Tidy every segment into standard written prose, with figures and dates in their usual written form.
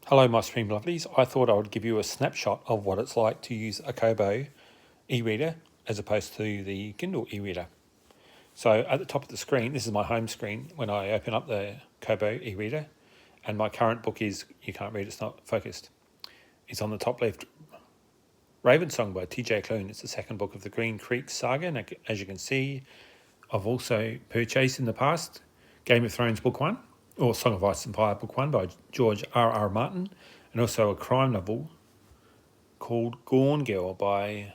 Hello, my stream lovelies. I thought I would give you a snapshot of what it's like to use a Kobo e-reader as opposed to the Kindle e-reader. So at the top of the screen, this is my home screen when I open up the Kobo e-reader, and my current book is, you can't read, it's not focused. It's on the top left, Raven Song by TJ Klune. It's the second book of the Green Creek saga, and as you can see, I've also purchased in the past Game of Thrones Book 1, or Song of Ice and Fire Book 1 by George R.R. Martin, and also a crime novel called Gone Girl by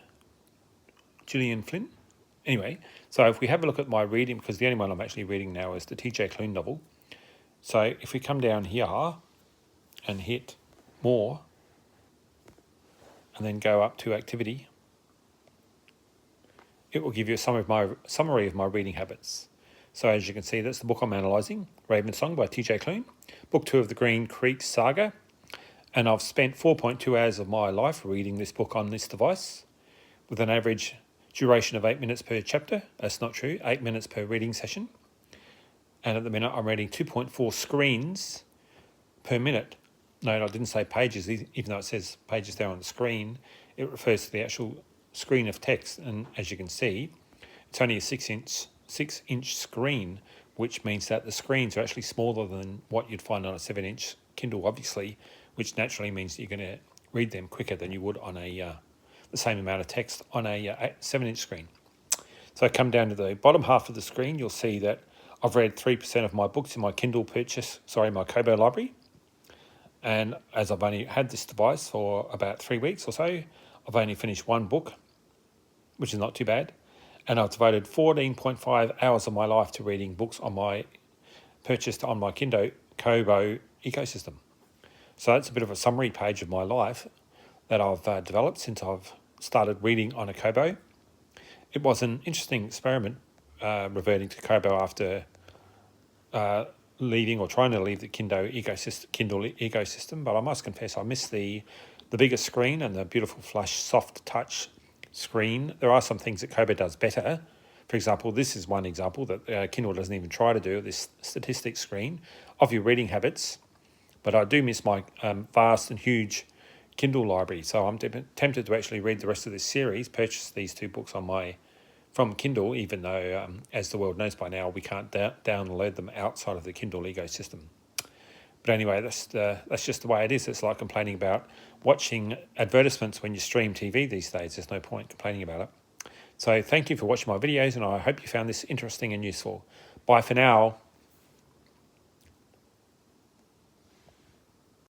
Gillian Flynn. Anyway, so if we have a look at my reading, because the only one I'm actually reading now is the TJ Klune novel. So if we come down here and hit more, and then go up to activity, it will give you a summary of my reading habits. So as you can see, that's the book I'm analysing, Raven Song by TJ Klune, book 2 of the Green Creek saga, and I've spent 4.2 hours of my life reading this book on this device, with an average duration of 8 minutes per chapter. That's not true, 8 minutes per reading session. And at the minute I'm reading 2.4 screens per minute. No, I didn't say pages, even though it says pages there on the screen. It refers to the actual screen of text, and as you can see, it's only a 6-inch screen, which means that the screens are actually smaller than what you'd find on a 7-inch Kindle, obviously, which naturally means that you're going to read them quicker than you would on the same amount of text on a 7-inch screen. So I come down to the bottom half of the screen, you'll see that I've read 3% of my books in my Kindle my Kobo library. And as I've only had this device for about 3 weeks or so, I've only finished one book, which is not too bad. And I've devoted 14.5 hours of my life to reading books purchased on my Kobo ecosystem. So that's a bit of a summary page of my life that I've developed since I've started reading on a Kobo. It was an interesting experiment reverting to Kobo after leaving or trying to leave the Kindle ecosystem, but I must confess I miss the bigger screen and the beautiful flush soft touch screen. There are some things that Kobo does better. For example, this is one example that Kindle doesn't even try to do, this statistics screen of your reading habits. But I do miss my vast and huge Kindle library, so I'm tempted to actually read the rest of this series, purchase these 2 books from Kindle, even though, as the world knows by now, we can't download them outside of the Kindle ecosystem. But anyway, that's just the way it is. It's like complaining about watching advertisements when you stream TV these days. There's no point complaining about it. So thank you for watching my videos, and I hope you found this interesting and useful. Bye for now.